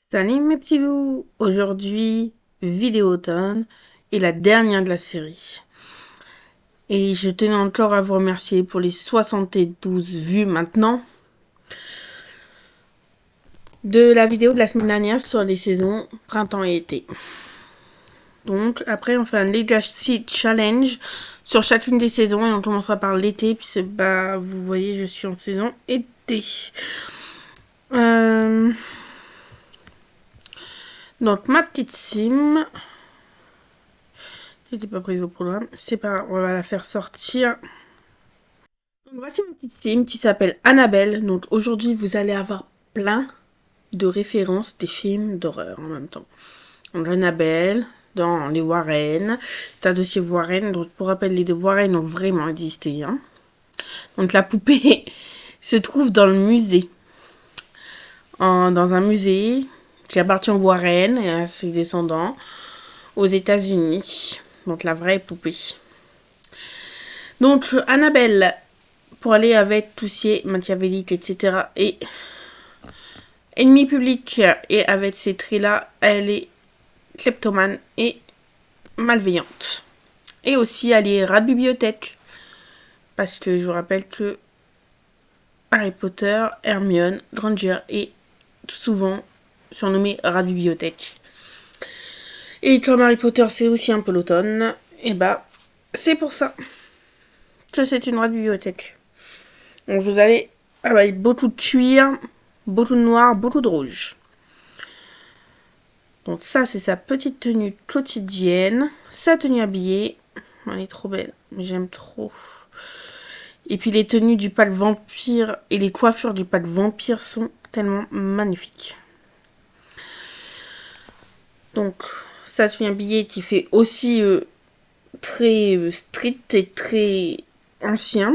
Salut mes petits loups! Aujourd'hui, vidéo automne et la dernière de la série. Et je tenais encore à vous remercier pour les 72 vues maintenant de la vidéo de la semaine dernière sur les saisons printemps et été. Donc après on fait un Legacy Challenge sur chacune des saisons et on commencera par l'été puisque vous voyez je suis en saison été. Donc ma petite sim, j'étais pas prévu au programme, c'est pas grave, on va la faire sortir. Donc, voici ma petite sim qui s'appelle Annabelle. Donc aujourd'hui vous allez avoir plein de références des films d'horreur en même temps. Donc Annabelle dans les Warren. C'est un dossier Warren. Donc pour rappel, les deux Warren ont vraiment existé. Hein. Donc la poupée se trouve dans le musée. Dans un musée qui appartient aux Warren et à ses descendants aux États-Unis. Donc la vraie poupée. Donc Annabelle, pour aller avec Toussier, Machiavélique, etc. et ennemi public, et avec ces traits-là, elle est kleptomane et malveillante. Et aussi, elle est rat de bibliothèque. Parce que je vous rappelle que Harry Potter, Hermione Granger est souvent surnommé rat de bibliothèque. Et comme Harry Potter, c'est aussi un peu l'automne, et c'est pour ça que c'est une rat de bibliothèque. Donc vous allez avec beaucoup de cuir, beaucoup de noir, beaucoup de rouge. Donc ça, c'est sa petite tenue quotidienne. Sa tenue habillée. Elle est trop belle. J'aime trop. Et puis les tenues du pack vampire et les coiffures du pack vampire sont tellement magnifiques. Donc, sa tenue habillée qui fait aussi très strict et très ancien.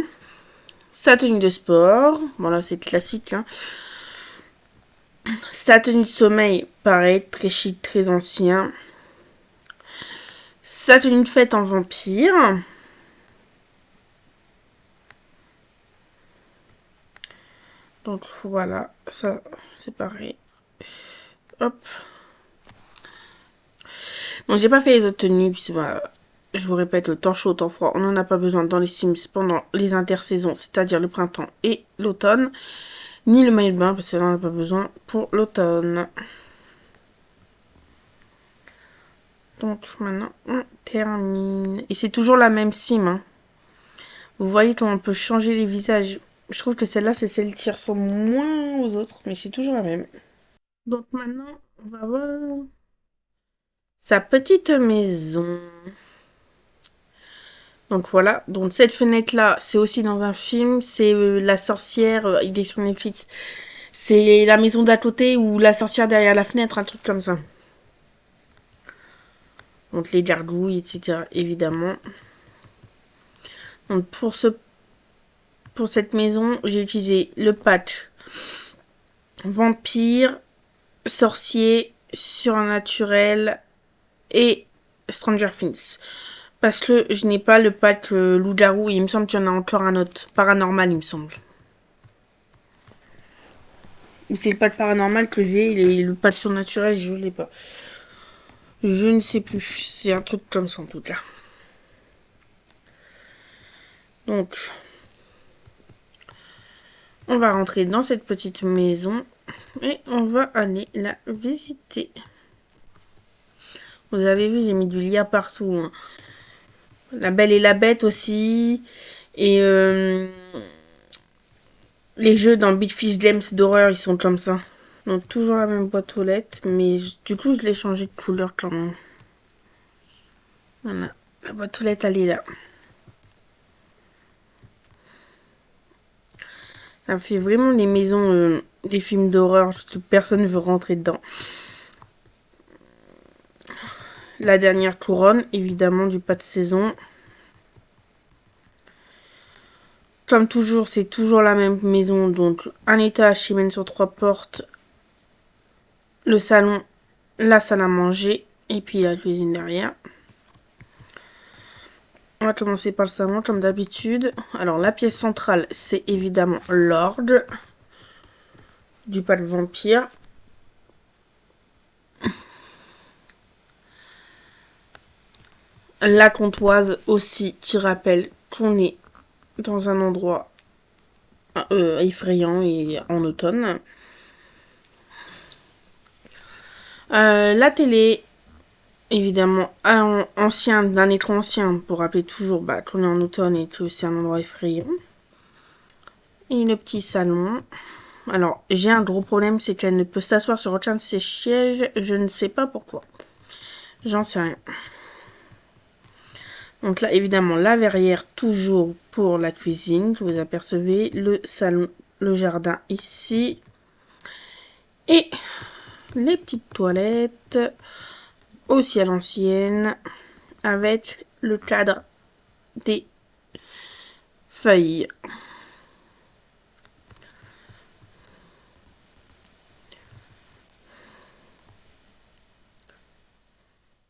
Sa tenue de sport. Voilà, c'est classique. Hein. Sa tenue de sommeil, pareil, très chic, très ancien. Sa tenue de fête en vampire. Donc voilà, ça c'est pareil. Hop. Donc j'ai pas fait les autres tenues, puisque je vous répète, le temps chaud, le temps froid, on n'en a pas besoin dans les Sims pendant les intersaisons, c'est-à-dire le printemps et l'automne. Ni le maillot de bain, parce que là on n'a pas besoin pour l'automne. Donc maintenant on termine. Et c'est toujours la même sim. Hein. Vous voyez comment on peut changer les visages. Je trouve que celle-là c'est celle qui ressemble moins aux autres, mais c'est toujours la même. Donc maintenant on va voir sa petite maison. Donc voilà, donc cette fenêtre-là, c'est aussi dans un film, c'est La sorcière, il est sur Netflix. C'est la maison d'à côté ou la sorcière derrière la fenêtre, un truc comme ça. Donc les gargouilles, etc. évidemment. Donc pour cette maison, j'ai utilisé le pack vampire, sorcier, surnaturel et Stranger Things. Parce que je n'ai pas le pack loup-garou, il me semble qu'il y en a encore un autre. Paranormal, il me semble. Ou c'est le pack paranormal que j'ai, le pack surnaturel, je l'ai pas. Je ne sais plus. C'est un truc comme ça en tout cas. Donc, on va rentrer dans cette petite maison et on va aller la visiter. Vous avez vu, j'ai mis du lierre partout. Hein. La Belle et la Bête aussi. Et les jeux dans Big Fish Games d'horreur, ils sont comme ça. Donc, toujours la même boîte aux lettres. Mais du coup, je l'ai changé de couleur quand même. Voilà. La boîte aux lettres, elle est là. Ça fait vraiment les maisons des films d'horreur. Personne ne veut rentrer dedans. La dernière couronne, évidemment, du pas de saison. Comme toujours, c'est toujours la même maison. Donc, un étage qui mène sur 3 portes. Le salon, la salle à manger. Et puis la cuisine derrière. On va commencer par le salon, comme d'habitude. Alors, la pièce centrale, c'est évidemment l'orgue du pas de vampire. La comptoise aussi qui rappelle qu'on est dans un endroit effrayant et en automne. La télé, évidemment, ancien, d'un écran ancien, pour rappeler toujours qu'on est en automne et que c'est un endroit effrayant. Et le petit salon. Alors, j'ai un gros problème, c'est qu'elle ne peut s'asseoir sur aucun de ses sièges. Je ne sais pas pourquoi. J'en sais rien. Donc là, évidemment, la verrière, toujours pour la cuisine, que vous apercevez. Le salon, le jardin ici. Et les petites toilettes, aussi à l'ancienne, avec le cadre des feuilles.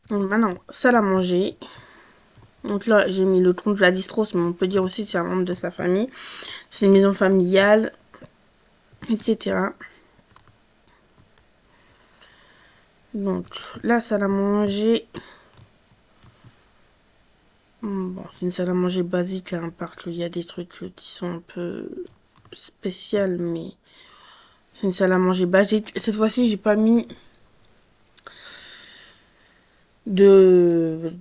Donc maintenant, salle à manger. Donc là, j'ai mis le compte Vladistros, mais on peut dire aussi que c'est un membre de sa famille. C'est une maison familiale, etc. Donc, la salle à manger. Bon, c'est une salle à manger basique, là, part qu'il y a des trucs qui sont un peu spéciaux, mais c'est une salle à manger basique. Cette fois-ci, j'ai pas mis de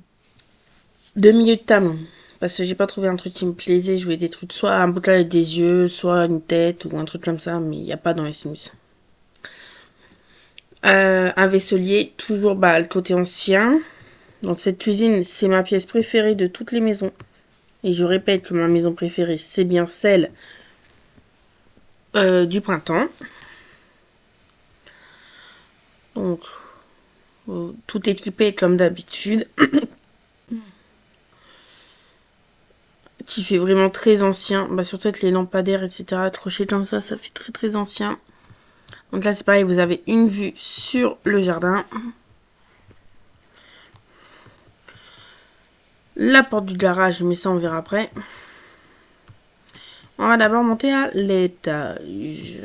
milieu de table. Parce que j'ai pas trouvé un truc qui me plaisait. Je voulais des trucs, soit un bouton avec des yeux, soit une tête ou un truc comme ça, mais il n'y a pas dans les Sims. Un vaisselier, toujours le côté ancien. Donc cette cuisine, c'est ma pièce préférée de toutes les maisons. Et je répète que ma maison préférée, c'est bien celle du printemps. Donc, tout équipé comme d'habitude. Qui fait vraiment très ancien. Surtout avec les lampadaires, etc. Accrochés comme ça fait très très ancien. Donc là, c'est pareil, vous avez une vue sur le jardin. La porte du garage, mais ça, on verra après. On va d'abord monter à l'étage.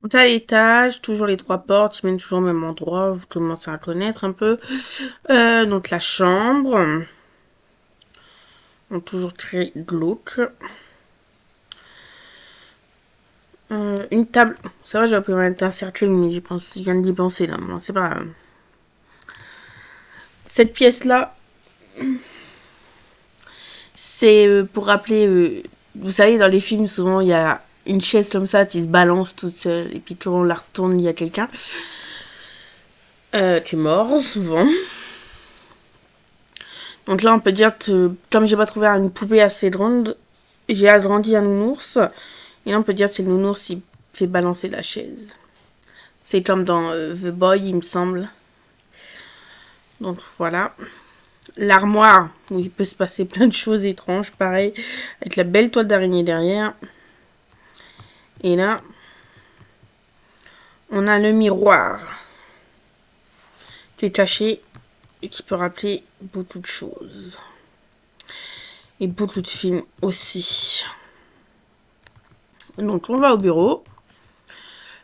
Monter à l'étage, toujours les 3 portes, ils mènent toujours au même endroit. Vous commencez à connaître un peu. Donc la chambre. Donc toujours très glauque. Une table. C'est vrai, j'aurais pu mettre un cercle, mais je viens d'y penser là. Bon, c'est pas grave. Cette pièce-là, c'est pour rappeler. Vous savez, dans les films, souvent, il y a une chaise comme ça qui se balance toute seule. Et puis quand on la retourne, il y a quelqu'un qui est mort, souvent. Donc là, on peut dire que, comme j'ai pas trouvé une poupée assez grande, j'ai agrandi un nounours. Et là, on peut dire que c'est le nounours qui fait balancer la chaise. C'est comme dans The Boy, il me semble. Donc voilà. L'armoire, où il peut se passer plein de choses étranges, pareil. Avec la belle toile d'araignée derrière. Et là, on a le miroir. Qui est caché. Et qui peut rappeler beaucoup de choses. Et beaucoup de films aussi. Donc on va au bureau.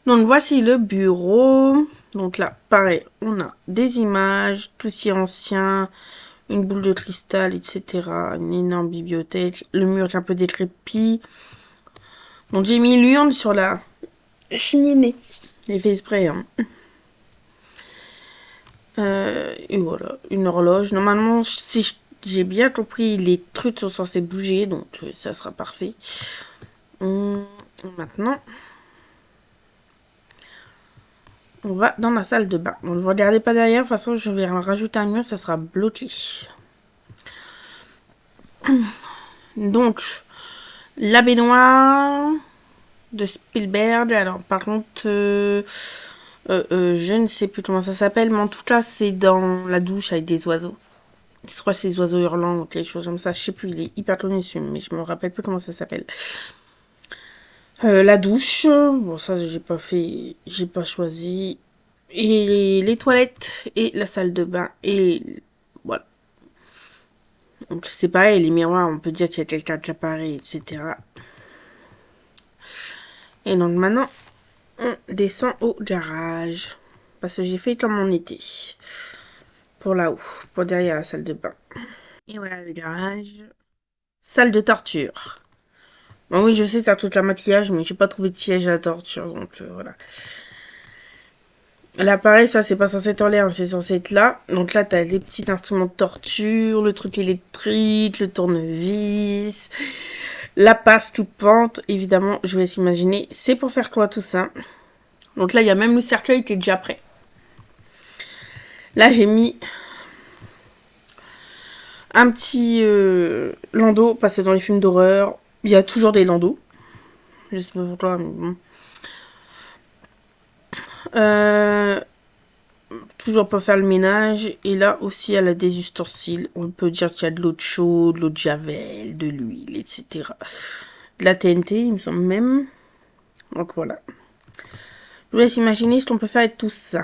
Donc voici le bureau. Donc là, pareil, on a des images, tout ce qui est ancien, une boule de cristal, etc. Une énorme bibliothèque. Le mur est un peu décrépit. Donc j'ai mis l'urne sur la cheminée. J'ai fait exprès, hein. Et voilà, une horloge. Normalement, si j'ai bien compris, les trucs sont censés bouger, donc ça sera parfait. Maintenant, on va dans la salle de bain. On ne va regarder pas derrière. De toute façon, je vais rajouter un mur. Ça sera bloqué. Donc, la baignoire de Spielberg. Alors, par contre, je ne sais plus comment ça s'appelle. Mais en tout cas, c'est dans la douche avec des oiseaux. Je crois que c'est des oiseaux hurlants ou quelque chose comme ça. Je sais plus. Il est hyper connu, mais je me rappelle plus comment ça s'appelle. La douche. Bon, ça, j'ai pas fait. J'ai pas choisi. Et les toilettes et la salle de bain et voilà. Donc c'est pareil, les miroirs, on peut dire qu'il y a quelqu'un qui apparaît, etc. Et donc maintenant, on descend au garage. Parce que j'ai fait comme on était. Pour là-haut, pour derrière la salle de bain. Et voilà le garage. Salle de torture. Bon, oui, je sais, ça toute la maquillage, mais j'ai pas trouvé de siège à torture, donc voilà. Là, pareil, ça, c'est pas censé être en l'air, c'est censé être là. Donc là, t'as les petits instruments de torture, le truc électrique, le tournevis, la passe toute pente. Évidemment, je vous laisse imaginer. C'est pour faire quoi tout ça? Donc là, il y a même le cercueil qui est déjà prêt. Là, j'ai mis un petit landau, parce que dans les films d'horreur, il y a toujours des landaus. Je sais pas pourquoi, mais bon. Toujours pour faire le ménage. Et là aussi, elle a des ustensiles. On peut dire qu'il y a de l'eau chaude, de l'eau de javel, de l'huile, etc. De la TNT, il me semble même. Donc voilà. Je vous laisse imaginer ce qu'on peut faire avec tout ça.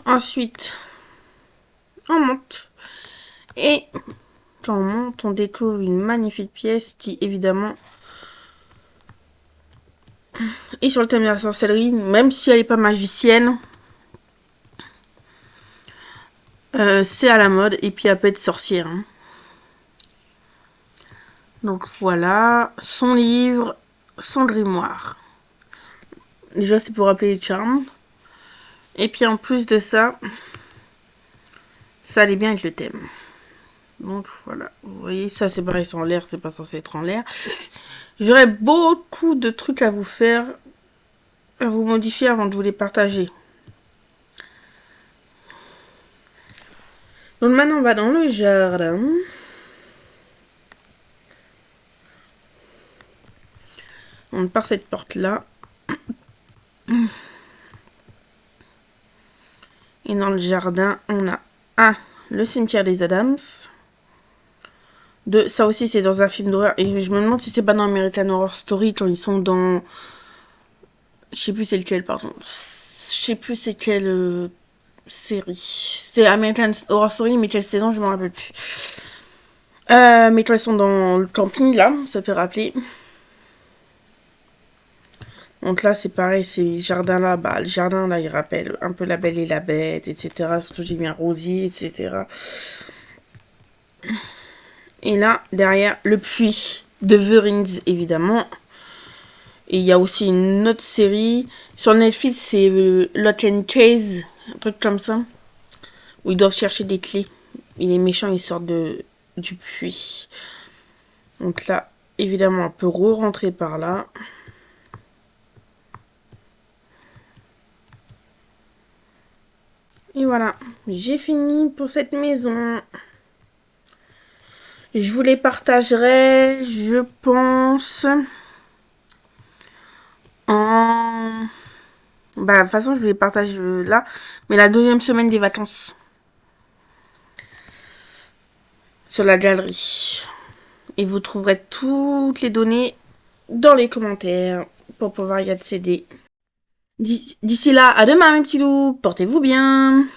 Ensuite, on monte. Et quand on monte, on découvre une magnifique pièce qui, évidemment, est sur le thème de la sorcellerie. Même si elle n'est pas magicienne, c'est à la mode. Et puis, elle peut être sorcière. Hein. Donc voilà, son livre, son grimoire. Déjà, c'est pour rappeler les charmes. Et puis en plus de ça, ça allait bien avec le thème. Donc voilà, vous voyez, ça c'est pareil, c'est en l'air, c'est pas censé être en l'air. J'aurais beaucoup de trucs à vous faire, à vous modifier avant de vous les partager. Donc maintenant on va dans le jardin. On part cette porte là. Et dans le jardin, on a le cimetière des Adams. 2, ça aussi c'est dans un film d'horreur. Et je me demande si c'est pas dans American Horror Story quand ils sont dans... Je sais plus c'est lequel, pardon. Je sais plus c'est quelle série. C'est American Horror Story, mais quelle saison, je m'en rappelle plus. Mais quand ils sont dans le camping, là, ça fait rappeler. Donc là, c'est pareil, ces jardins-là, bah, le jardin, là, il rappelle un peu La Belle et la Bête, etc. Surtout, j'ai mis un rosier, etc. Et là, derrière, le puits de Verins, évidemment. Et il y a aussi une autre série. Sur Netflix, c'est Lock and Case, un truc comme ça. Où ils doivent chercher des clés. Et les méchants, ils sortent du puits. Donc là, évidemment, on peut re-rentrer par là. Et voilà, j'ai fini pour cette maison. Je vous les partagerai, je pense, en... Bah, de toute façon, je vous les partage là. Mais la deuxième semaine des vacances. Sur la galerie. Et vous trouverez toutes les données dans les commentaires pour pouvoir y accéder. D'ici là, à demain mes petits loups. Portez-vous bien.